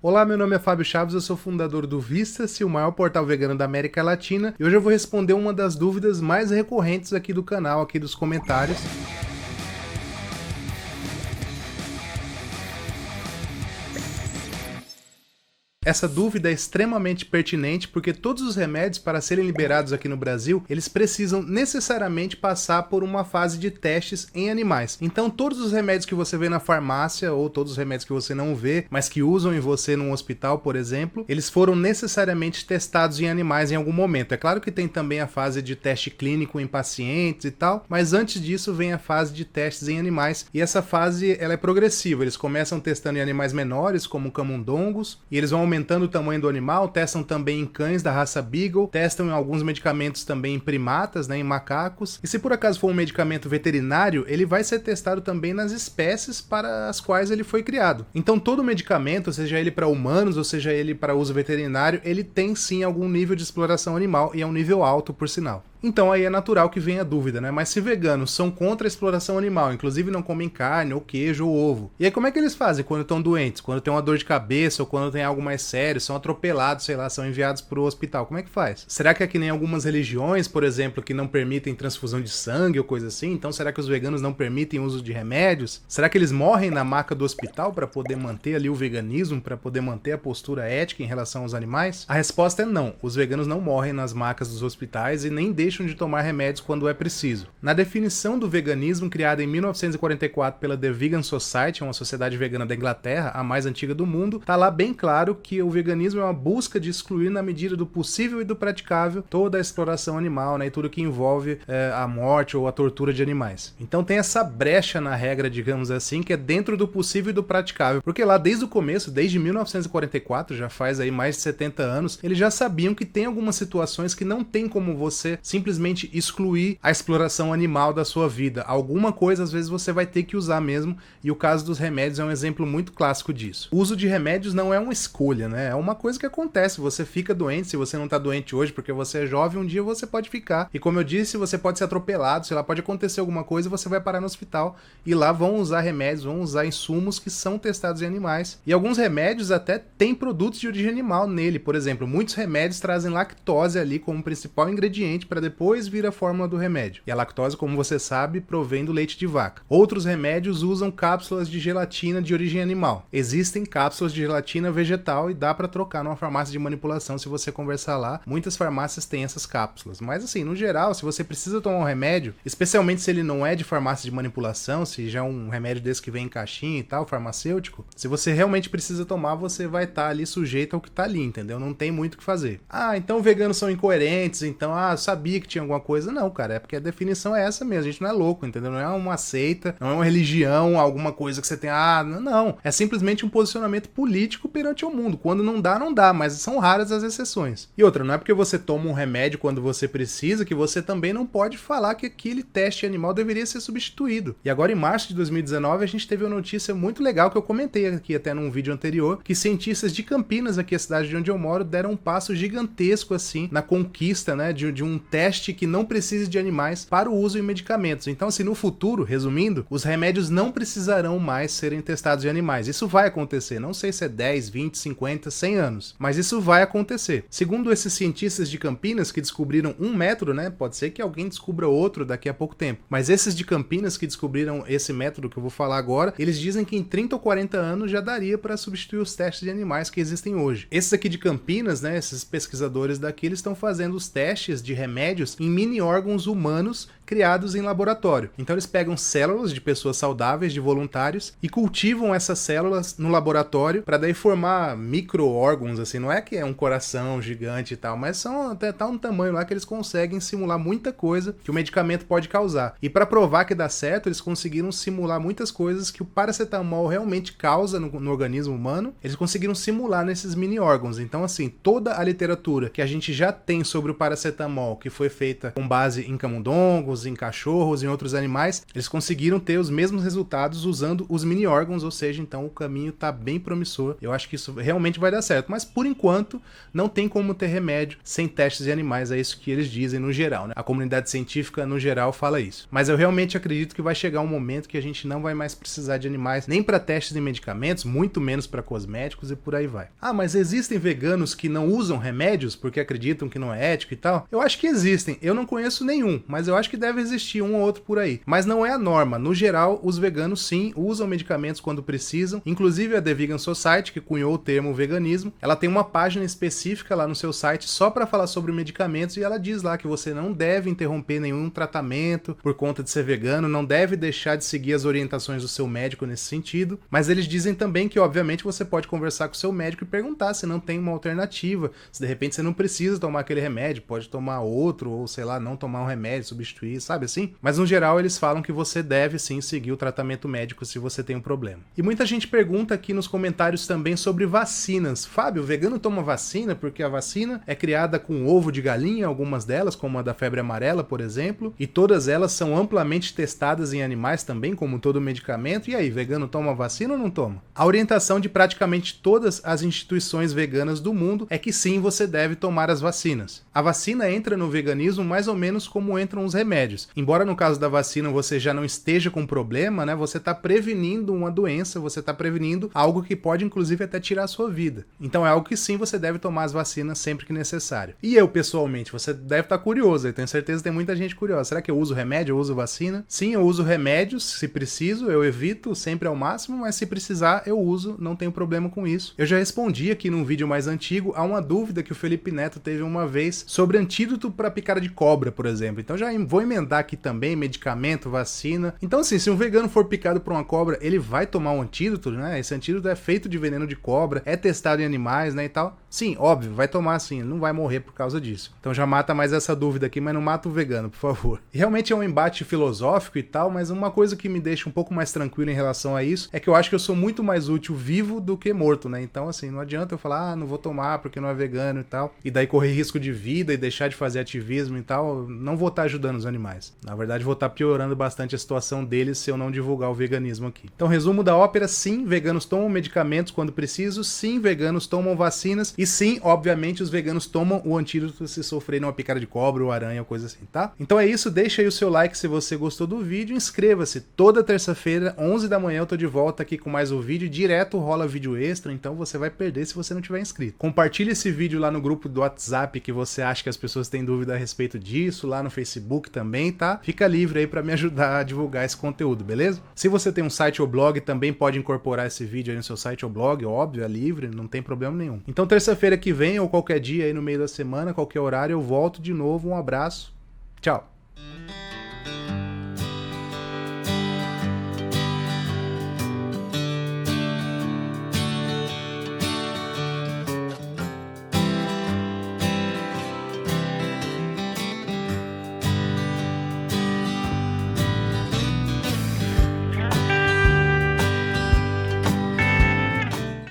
Olá, meu nome é Fábio Chaves, eu sou fundador do Vista-se, o maior portal vegano da América Latina, e hoje eu vou responder uma das dúvidas mais recorrentes aqui do canal, aqui dos comentários. Essa dúvida é extremamente pertinente porque todos os remédios, para serem liberados aqui no Brasil, eles precisam necessariamente passar por uma fase de testes em animais. Então todos os remédios que você vê na farmácia, ou todos os remédios que você não vê, mas que usam em você num hospital, por exemplo, eles foram necessariamente testados em animais em algum momento. É claro que tem também a fase de teste clínico em pacientes e tal, mas antes disso vem a fase de testes em animais, e essa fase ela é progressiva. Eles começam testando em animais menores, como camundongos, e eles vão aumentando o tamanho do animal, testam também em cães da raça Beagle, testam em alguns medicamentos também em primatas, né, em macacos, e se por acaso for um medicamento veterinário, ele vai ser testado também nas espécies para as quais ele foi criado. Então todo medicamento, seja ele para humanos ou seja ele para uso veterinário, ele tem sim algum nível de exploração animal, e é um nível alto, por sinal. Então aí é natural que venha a dúvida, né? Mas se veganos são contra a exploração animal, inclusive não comem carne, ou queijo, ou ovo, e aí como é que eles fazem quando estão doentes? Quando tem uma dor de cabeça, ou quando tem algo mais sério, são atropelados, sei lá, são enviados para o hospital, como é que faz? Será que é que nem algumas religiões, por exemplo, que não permitem transfusão de sangue ou coisa assim? Então será que os veganos não permitem o uso de remédios? Será que eles morrem na maca do hospital para poder manter ali o veganismo, para poder manter a postura ética em relação aos animais? A resposta é não, os veganos não morrem nas macas dos hospitais e nem deixam de tomar remédios quando é preciso. Na definição do veganismo, criada em 1944 pela The Vegan Society, uma sociedade vegana da Inglaterra, a mais antiga do mundo, tá lá bem claro que o veganismo é uma busca de excluir na medida do possível e do praticável toda a exploração animal, né, e tudo que envolve a morte ou a tortura de animais. Então tem essa brecha na regra, digamos assim, que é dentro do possível e do praticável, porque lá desde o começo, desde 1944, já faz aí mais de 70 anos, eles já sabiam que tem algumas situações que não tem como você simplesmente excluir a exploração animal da sua vida. Alguma coisa às vezes você vai ter que usar mesmo, e o caso dos remédios é um exemplo muito clássico disso. O uso de remédios não é uma escolha, né? É uma coisa que acontece, você fica doente, se você não tá doente hoje porque você é jovem, um dia você pode ficar. E como eu disse, você pode ser atropelado, sei lá, pode acontecer alguma coisa e você vai parar no hospital, e lá vão usar remédios, vão usar insumos que são testados em animais. E alguns remédios até têm produtos de origem animal nele, por exemplo, muitos remédios trazem lactose ali como principal ingrediente para depois vir a fórmula do remédio. E a lactose, como você sabe, provém do leite de vaca. Outros remédios usam cápsulas de gelatina de origem animal. Existem cápsulas de gelatina vegetal e dá para trocar numa farmácia de manipulação se você conversar lá. Muitas farmácias têm essas cápsulas. Mas assim, no geral, se você precisa tomar um remédio, especialmente se ele não é de farmácia de manipulação, se já é um remédio desse que vem em caixinha e tal, farmacêutico, se você realmente precisa tomar, você vai estar ali sujeito ao que tá ali, entendeu? Não tem muito o que fazer. Ah, então veganos são incoerentes, então, sabia que tinha alguma coisa. Não, cara, é porque a definição é essa mesmo, a gente não é louco, entendeu? Não é uma seita, não é uma religião, alguma coisa que você tem, não, é simplesmente um posicionamento político perante o mundo. Quando não dá, mas são raras as exceções. E outra, não é porque você toma um remédio quando você precisa que você também não pode falar que aquele teste animal deveria ser substituído. E agora em março de 2019 a gente teve uma notícia muito legal que eu comentei aqui até num vídeo anterior, que cientistas de Campinas, aqui a cidade de onde eu moro, deram um passo gigantesco assim na conquista, né, de um teste que não precise de animais para o uso em medicamentos. Então, assim, no futuro, resumindo, os remédios não precisarão mais serem testados em animais. Isso vai acontecer. Não sei se é 10, 20, 50, 100 anos, mas isso vai acontecer. Segundo esses cientistas de Campinas que descobriram um método, né? Pode ser que alguém descubra outro daqui a pouco tempo. Mas esses de Campinas que descobriram esse método que eu vou falar agora, eles dizem que em 30 ou 40 anos já daria para substituir os testes de animais que existem hoje. Esses aqui de Campinas, né? Esses pesquisadores daqui, eles estão fazendo os testes de remédios em mini órgãos humanos criados em laboratório. Então eles pegam células de pessoas saudáveis, de voluntários, e cultivam essas células no laboratório para daí formar micro-órgãos, assim, não é que é um coração gigante e tal, mas são até tá um tamanho lá que eles conseguem simular muita coisa que o medicamento pode causar. E para provar que dá certo, eles conseguiram simular muitas coisas que o paracetamol realmente causa no organismo humano, eles conseguiram simular nesses mini-órgãos. Então, assim, toda a literatura que a gente já tem sobre o paracetamol, que foi feita com base em camundongos, carros, em cachorros, em outros animais, eles conseguiram ter os mesmos resultados usando os mini-órgãos, ou seja, então o caminho tá bem promissor. Eu acho que isso realmente vai dar certo, mas por enquanto não tem como ter remédio sem testes em animais, é isso que eles dizem no geral, né? A comunidade científica no geral fala isso. Mas eu realmente acredito que vai chegar um momento que a gente não vai mais precisar de animais nem para testes em medicamentos, muito menos para cosméticos e por aí vai. Ah, mas existem veganos que não usam remédios porque acreditam que não é ético e tal? Eu acho que existem, eu não conheço nenhum, mas eu acho que deve existir um ou outro por aí. Mas não é a norma, no geral os veganos sim usam medicamentos quando precisam, inclusive a The Vegan Society, que cunhou o termo veganismo, ela tem uma página específica lá no seu site só para falar sobre medicamentos e ela diz lá que você não deve interromper nenhum tratamento por conta de ser vegano, não deve deixar de seguir as orientações do seu médico nesse sentido, mas eles dizem também que obviamente você pode conversar com o seu médico e perguntar se não tem uma alternativa, se de repente você não precisa tomar aquele remédio, pode tomar outro, ou sei lá, não tomar um remédio, substituir, sabe assim? Mas no geral eles falam que você deve sim seguir o tratamento médico se você tem um problema. E muita gente pergunta aqui nos comentários também sobre vacinas. Fábio, o vegano toma vacina porque a vacina é criada com ovo de galinha, algumas delas, como a da febre amarela, por exemplo, e todas elas são amplamente testadas em animais também, como todo medicamento. E aí, vegano toma vacina ou não toma? A orientação de praticamente todas as instituições veganas do mundo é que sim, você deve tomar as vacinas. A vacina entra no veganismo mais ou menos como entram os remédios. Embora no caso da vacina você já não esteja com problema, né, você está prevenindo uma doença, você está prevenindo algo que pode inclusive até tirar a sua vida. Então é algo que sim, você deve tomar as vacinas sempre que necessário. E eu, pessoalmente, você deve estar curioso, eu tenho certeza que tem muita gente curiosa. Será que eu uso remédio, eu uso vacina? Sim, eu uso remédios, se preciso, eu evito sempre ao máximo, mas se precisar, eu uso, não tenho problema com isso. Eu já respondi aqui num vídeo mais antigo a uma dúvida que o Felipe Neto teve uma vez sobre antídoto para picada de cobra, por exemplo. Então já vou emendar aqui também medicamento, vacina. Então assim, se um vegano for picado por uma cobra, ele vai tomar um antídoto, né? Esse antídoto é feito de veneno de cobra, é testado em animais, né, e tal. Sim, óbvio, vai tomar sim, ele não vai morrer por causa disso. Então já mata mais essa dúvida aqui, mas não mata o vegano, por favor. E realmente é um embate filosófico e tal, mas uma coisa que me deixa um pouco mais tranquilo em relação a isso é que eu acho que eu sou muito mais útil vivo do que morto, né? Então assim, não adianta eu falar, ah, não vou tomar porque não é vegano e tal, e daí correr risco de vida e deixar de fazer ativismo e tal, não vou estar ajudando os animais. Na verdade, vou estar piorando bastante a situação deles se eu não divulgar o veganismo aqui. Então, resumo da ópera, sim, veganos tomam medicamentos quando preciso, sim, veganos tomam vacinas, e sim, obviamente, os veganos tomam o antídoto se sofrerem uma picada de cobra ou aranha ou coisa assim, tá? Então é isso, deixa aí o seu like se você gostou do vídeo, inscreva-se. Toda terça-feira, 11 da manhã, eu tô de volta aqui com mais um vídeo, direto rola vídeo extra, então você vai perder se você não tiver inscrito. Compartilhe esse vídeo lá no grupo do WhatsApp que você acha que as pessoas têm dúvida a respeito disso, lá no Facebook também, tá? Fica livre aí pra me ajudar a divulgar esse conteúdo, beleza? Se você tem um site ou blog, também pode incorporar esse vídeo aí no seu site ou blog, óbvio, é livre, não tem problema nenhum. Então terça-feira que vem ou qualquer dia aí no meio da semana, qualquer horário, eu volto de novo, um abraço, tchau!